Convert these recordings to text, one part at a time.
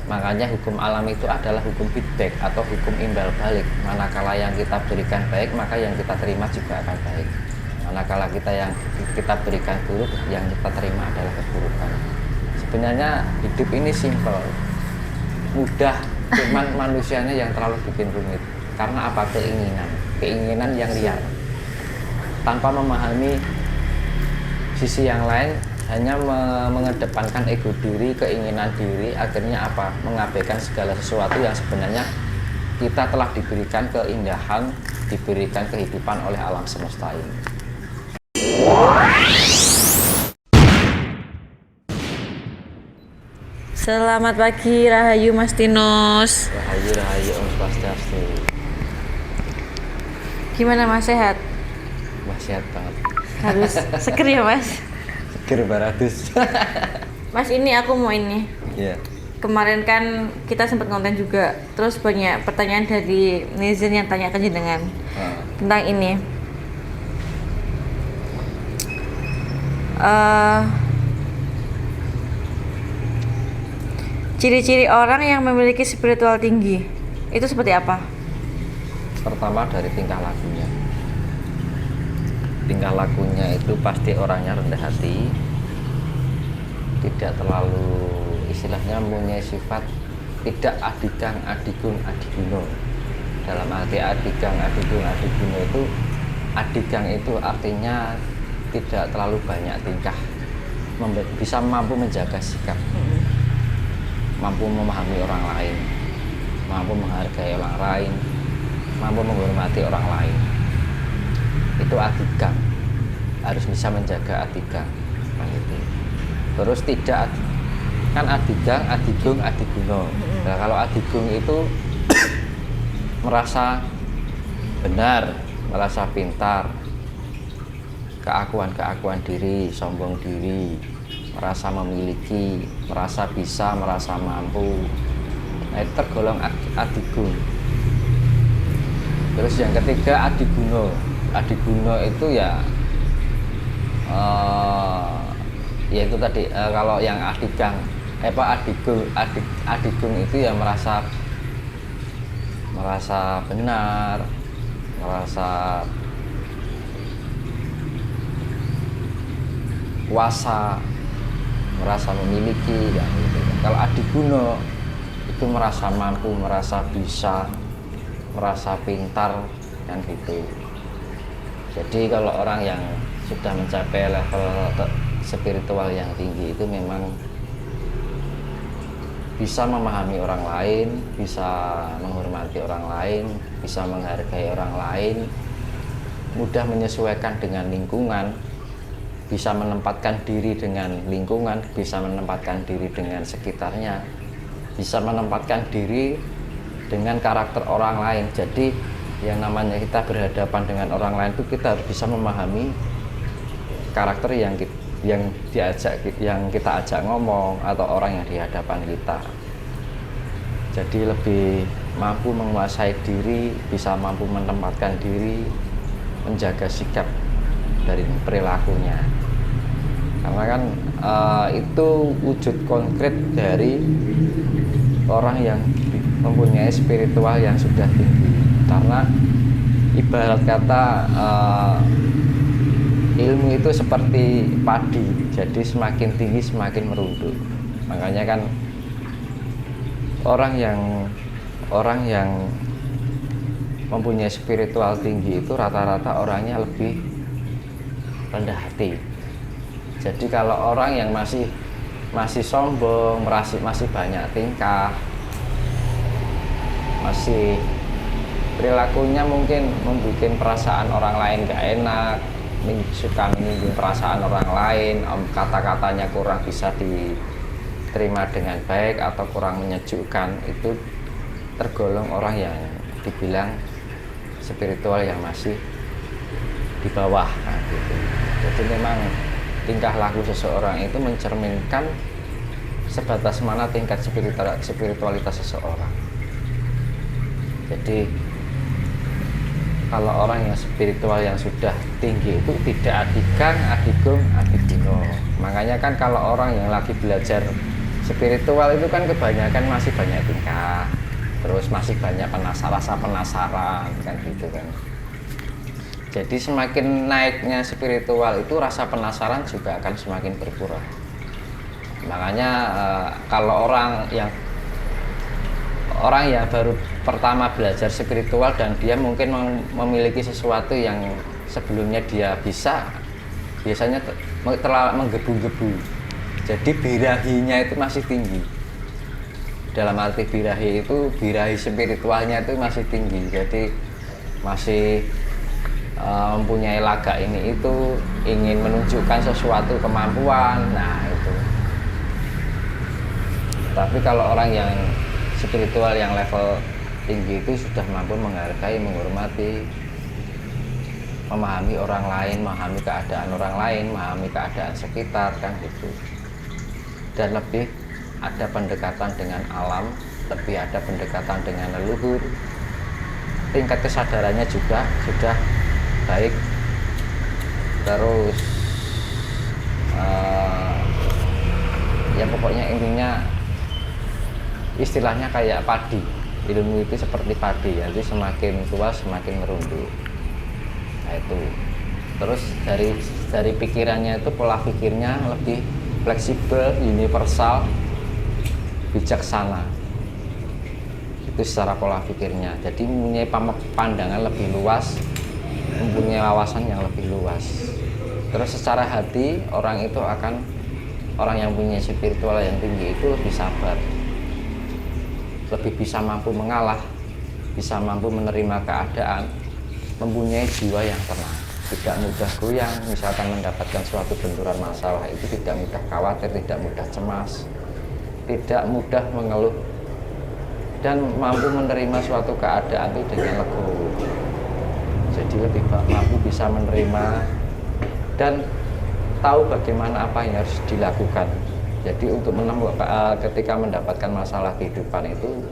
Makanya hukum alam itu adalah hukum feedback atau hukum imbal balik. Manakala yang kita berikan baik, maka yang kita terima juga akan baik. Manakala yang kita berikan buruk, yang kita terima adalah keburukan. Sebenarnya hidup ini simpel, mudah, cuman manusianya yang terlalu bikin rumit. Karena apa? Keinginan yang liar. Tanpa memahami sisi yang lain, hanya mengedepankan ego diri, keinginan diri, akhirnya apa? Mengabaikan segala sesuatu yang sebenarnya kita telah diberikan keindahan, diberikan kehidupan oleh alam semesta ini. Selamat pagi, Rahayu Mas Tinus. Rahayu Om Swastiastu. Gimana Mas, sehat? Mas sehat banget. Harus seger ya Mas? Seger baratus. Mas, ini aku mau ini. Iya. Kemarin kan kita sempat konten juga, terus banyak pertanyaan dari netizen yang tanya ke jenengan tentang ini. Ciri-ciri orang yang memiliki spiritual tinggi itu seperti apa? Pertama dari tingkah lakunya. Tingkah lakunya itu pasti orangnya rendah hati, tidak terlalu istilahnya mempunyai sifat tidak adigang adigung adiguno. Dalam arti adigang adigung adiguno itu, adigang itu artinya tidak terlalu banyak tingkah, bisa mampu menjaga sikap, mampu memahami orang lain, mampu menghargai orang lain, mampu menghormati orang lain. Itu adigang, harus bisa menjaga adigang. Terus tidak, kan adigang, adigung, adiguno. Nah, kalau adigung itu merasa benar, merasa pintar, keakuan diri, sombong diri, merasa memiliki, merasa bisa, merasa mampu. Nah, itu tergolong adigung. Terus yang ketiga adiguno. Adiguno itu ya itu tadi kalau yang adigung itu ya merasa benar, merasa kuasa, merasa memiliki ya, gitu. Kalau adiguno itu merasa mampu, merasa bisa, merasa pintar kan gitu. Jadi kalau orang yang sudah mencapai level spiritual yang tinggi itu memang bisa memahami orang lain, bisa menghormati orang lain, bisa menghargai orang lain, mudah menyesuaikan dengan lingkungan, bisa menempatkan diri dengan lingkungan, bisa menempatkan diri dengan sekitarnya, bisa menempatkan diri dengan karakter orang lain. Jadi yang namanya kita berhadapan dengan orang lain itu kita harus bisa memahami karakter yang kita ajak ngomong atau orang yang di hadapan kita. Jadi lebih mampu menguasai diri, bisa mampu menempatkan diri, menjaga sikap dari perilakunya. Karena kan itu wujud konkret dari orang yang mempunyai spiritual yang sudah tinggi. Karena ibarat kata ilmu itu seperti padi, jadi semakin tinggi semakin merunduk. Makanya kan orang yang mempunyai spiritual tinggi itu rata-rata orangnya lebih rendah hati. Jadi kalau orang yang masih sombong, masih banyak tingkah, masih perilakunya mungkin membuat perasaan orang lain gak enak, suka menyinggung perasaan orang lain, kata-katanya kurang bisa diterima dengan baik atau kurang menyejukkan, itu tergolong orang yang dibilang spiritual yang masih di bawah. Nah, gitu. Jadi memang tingkah laku seseorang itu mencerminkan sebatas mana tingkat spiritualitas seseorang. Jadi kalau orang yang spiritual yang sudah tinggi itu tidak adigang, adigung, adiguno. Makanya kan kalau orang yang lagi belajar Spiritual itu kan kebanyakan masih banyak tingkah, terus masih banyak rasa penasaran kan gitu kan. Jadi semakin naiknya spiritual itu rasa penasaran juga akan semakin berkurang. Makanya kalau orang yang baru pertama belajar spiritual dan dia mungkin memiliki sesuatu yang sebelumnya dia bisa, biasanya terlalu menggebu-gebu. Jadi birahinya itu masih tinggi. Dalam arti birahi itu, birahi spiritualnya itu masih tinggi. Jadi masih mempunyai lagak ini itu, ingin menunjukkan sesuatu kemampuan. Nah itu. Tapi kalau orang yang spiritual yang level tinggi itu sudah mampu menghargai, menghormati, memahami orang lain, memahami keadaan orang lain, memahami keadaan sekitar kan gitu. Dan lebih ada pendekatan dengan alam, lebih ada pendekatan dengan leluhur. Tingkat kesadarannya juga sudah baik. Terus ya pokoknya intinya istilahnya kayak padi. Ilmu itu seperti padi, jadi semakin tua semakin merunduk. Nah itu. Terus dari pikirannya itu, pola pikirnya lebih fleksibel, universal, bijaksana. Itu secara pola pikirnya. Jadi mempunyai pandangan lebih luas, mempunyai wawasan yang lebih luas. Terus secara hati orang yang punya spiritual yang tinggi itu lebih sabar, lebih bisa mampu mengalah, bisa mampu menerima keadaan, mempunyai jiwa yang tenang, tidak mudah goyang. Misalkan mendapatkan suatu benturan masalah itu tidak mudah khawatir, tidak mudah cemas, tidak mudah mengeluh, dan mampu menerima suatu keadaan itu dengan legowo. Jadi lebih mampu bisa menerima dan tahu bagaimana apa yang harus dilakukan. Jadi untuk ketika mendapatkan masalah kehidupan itu,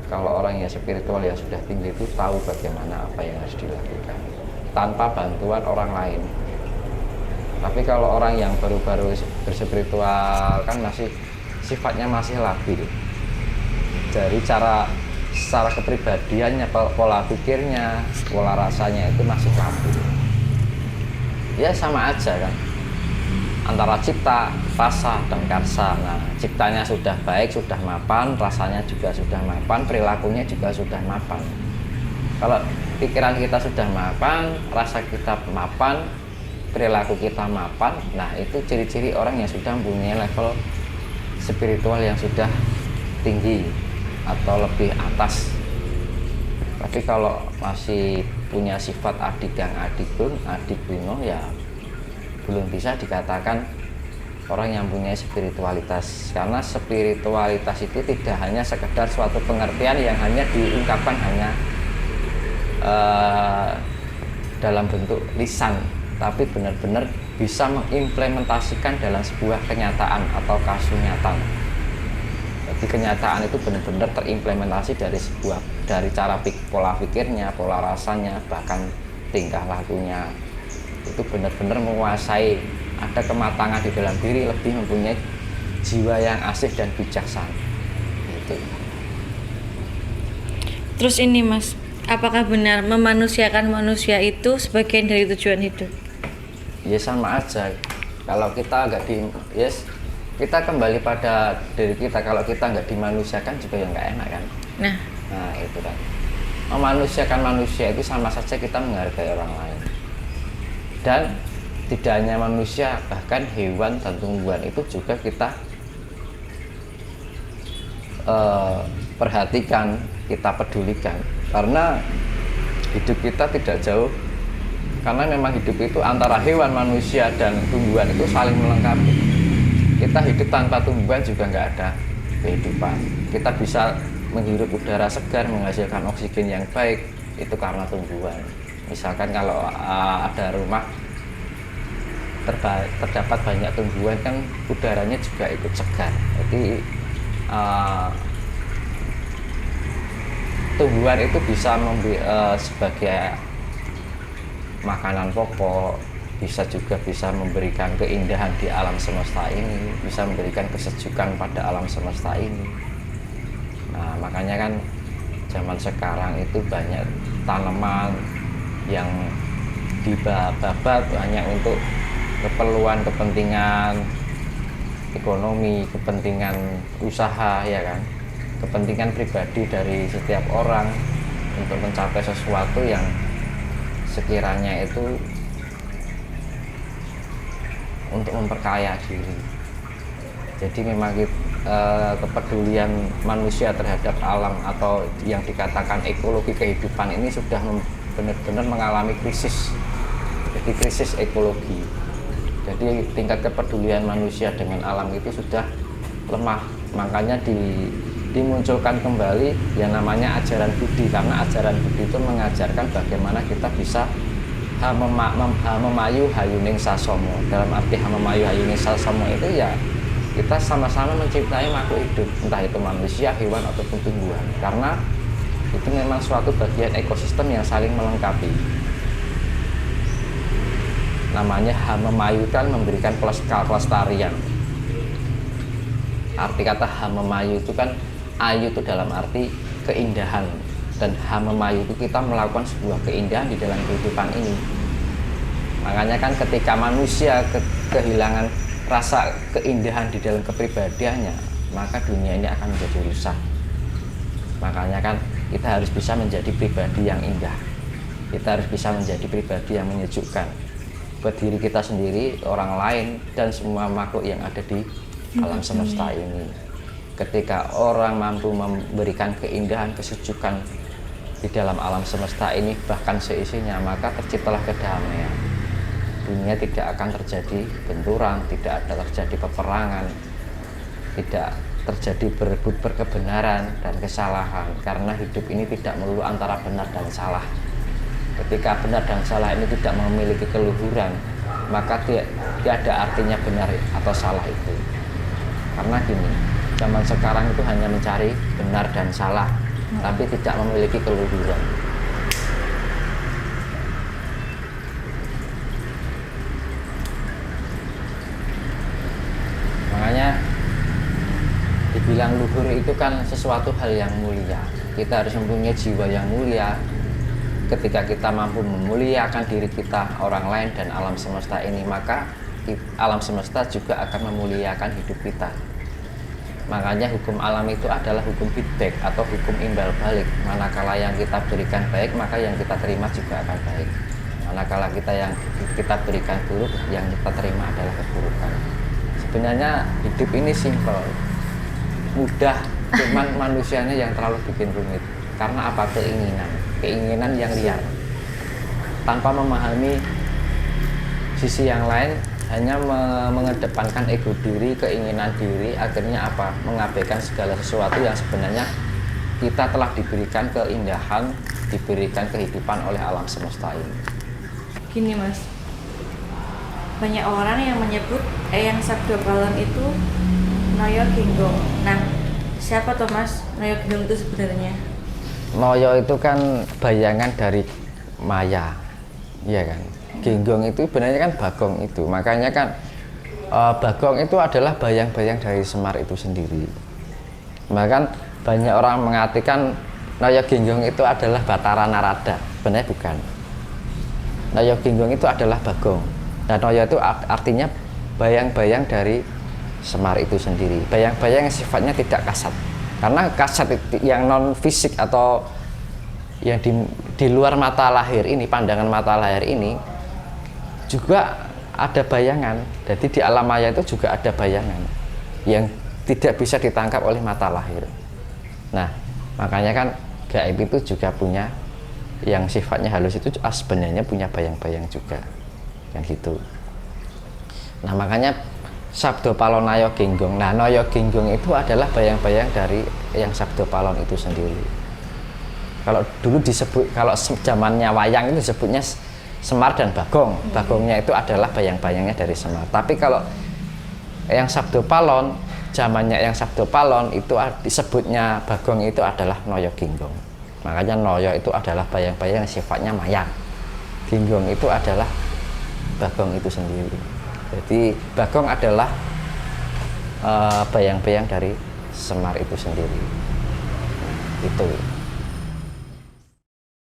kalau orang yang spiritual yang sudah tinggi itu tahu bagaimana apa yang harus dilakukan tanpa bantuan orang lain. Tapi kalau orang yang baru-baru berspiritual kan masih sifatnya masih labil. Dari secara kepribadiannya, pola pikirnya, pola rasanya itu masih labil. Ya sama aja kan, antara cipta, rasa, dan karsa. Nah, ciptanya sudah baik, sudah mapan, rasanya juga sudah mapan, perilakunya juga sudah mapan. Kalau pikiran kita sudah mapan, rasa kita mapan, perilaku kita mapan, nah itu ciri-ciri orang yang sudah mempunyai level spiritual yang sudah tinggi atau lebih atas. Tapi kalau masih punya sifat adigang adigun, adiguno, ya belum bisa dikatakan orang yang punya spiritualitas. Karena spiritualitas itu tidak hanya sekedar suatu pengertian yang hanya diungkapkan hanya dalam bentuk lisan, tapi benar-benar bisa mengimplementasikan dalam sebuah kenyataan atau kasunyatan. Jadi kenyataan itu benar-benar terimplementasi dari cara pola pikirnya, pola rasanya, bahkan tingkah lakunya. Itu benar-benar menguasai, ada kematangan di dalam diri, lebih mempunyai jiwa yang asih dan bijaksana. Gitu. Terus ini Mas, apakah benar memanusiakan manusia itu sebagian dari tujuan hidup? Ya sama aja. Kalau kita kita kembali pada diri kita. Kalau kita nggak dimanusiakan juga ya nggak enak kan. Nah itu kan. Memanusiakan manusia itu sama saja kita menghargai orang lain. Dan tidak hanya manusia, bahkan hewan dan tumbuhan itu juga kita perhatikan, kita pedulikan. Karena hidup kita tidak jauh, karena memang hidup itu antara hewan, manusia, dan tumbuhan itu saling melengkapi. Kita hidup tanpa tumbuhan juga nggak ada kehidupan. Kita bisa menghirup udara segar, menghasilkan oksigen yang baik, itu karena tumbuhan. Misalkan kalau ada rumah terdapat banyak tumbuhan kan udaranya juga ikut segar. Jadi tumbuhan itu bisa sebagai makanan pokok, bisa memberikan keindahan di alam semesta ini, bisa memberikan kesejukan pada alam semesta ini. Nah, makanya kan zaman sekarang itu banyak tanaman yang dibabat hanya untuk kepentingan ekonomi, kepentingan usaha, ya kan, kepentingan pribadi dari setiap orang untuk mencapai sesuatu yang sekiranya itu untuk memperkaya diri. Jadi memang kepedulian manusia terhadap alam atau yang dikatakan ekologi kehidupan ini sudah benar-benar mengalami krisis. Jadi krisis ekologi. Jadi tingkat kepedulian manusia dengan alam itu sudah lemah. Makanya dimunculkan kembali yang namanya ajaran Budi, karena ajaran Budi itu mengajarkan bagaimana kita bisa memayu hayuning sasomo. Dalam arti memayu hayuning sasomo itu ya kita sama-sama menciptai makhluk hidup, entah itu manusia, hewan ataupun tumbuhan, karena itu memang suatu bagian ekosistem yang saling melengkapi. Namanya memayu kan memberikan kelestarian. Arti kata memayu itu kan ayu itu dalam arti keindahan, dan memayu itu kita melakukan sebuah keindahan di dalam kehidupan ini. Makanya kan ketika manusia kehilangan rasa keindahan di dalam kepribadiannya, maka dunia ini akan menjadi rusak. Makanya kan kita harus bisa menjadi pribadi yang indah, kita harus bisa menjadi pribadi yang menyejukkan buat diri kita sendiri, orang lain, dan semua makhluk yang ada di alam semesta ini. Ketika orang mampu memberikan keindahan, kesejukan di dalam alam semesta ini, bahkan seisinya, maka terciptalah kedamaian. Dunia tidak akan terjadi benturan, tidak ada terjadi peperangan, tidak terjadi berebut berkebenaran dan kesalahan, karena hidup ini tidak melulu antara benar dan salah. Ketika benar dan salah ini tidak memiliki keluhuran, maka tidak ada artinya benar atau salah itu. Karena gini, zaman sekarang itu hanya mencari benar dan salah, tapi tidak memiliki keluhuran. Makanya dibilang luhur itu kan sesuatu hal yang mulia. Kita harus mempunyai jiwa yang mulia. Ketika kita mampu memuliakan diri kita, orang lain, dan alam semesta ini, maka alam semesta juga akan memuliakan hidup kita. Makanya hukum alam itu adalah hukum feedback atau hukum imbal balik. Manakala yang kita berikan baik, maka yang kita terima juga akan baik. Manakala yang kita berikan buruk, yang kita terima adalah keburukan. Sebenarnya hidup ini simpel, mudah, cuman manusianya yang terlalu bikin rumit. Karena apa? Keinginan yang liar, tanpa memahami sisi yang lain, hanya mengedepankan ego diri, keinginan diri, akhirnya apa? Mengabaikan segala sesuatu yang sebenarnya kita telah diberikan keindahan, diberikan kehidupan oleh alam semesta ini. Gini Mas, banyak orang yang menyebut yang Sabdo Palon itu Noyo Genggong. Nah, siapa tuh Mas Noyo Genggong itu sebenarnya? Noyo itu kan bayangan dari Maya, iya kan. Genggong itu sebenarnya kan Bagong itu. Makanya kan Bagong itu adalah bayang-bayang dari Semar itu sendiri. Bahkan banyak orang mengartikan Noyo Genggong itu adalah Batara Narada. Sebenarnya bukan. Noyo Genggong itu adalah Bagong. Nah, Noyo itu artinya bayang-bayang dari Semar itu sendiri. Bayang-bayang yang sifatnya tidak kasat. Karena kasat yang non fisik atau yang di luar mata lahir ini, pandangan mata lahir ini juga ada bayangan. Jadi di alam maya itu juga ada bayangan yang tidak bisa ditangkap oleh mata lahir. Nah, makanya kan gaib itu juga punya yang sifatnya halus, itu sebenarnya punya bayang-bayang juga, yang gitu. Nah, makanya Sabdo Palon Noyo Genggong. Nah, Noyo Genggong itu adalah bayang-bayang dari yang Sabdo Palon itu sendiri. Kalau dulu disebut, kalau zamannya wayang itu disebutnya Semar dan Bagong. Bagongnya itu adalah bayang-bayangnya dari Semar. Tapi kalau yang Sabdo Palon, zamannya yang Sabdo Palon itu disebutnya Bagong itu adalah Noyo Genggong. Makanya Noyo itu adalah bayang-bayang yang sifatnya maya. Genggong itu adalah Bagong itu sendiri. Jadi Bagong adalah bayang-bayang dari Semar itu sendiri. Itu.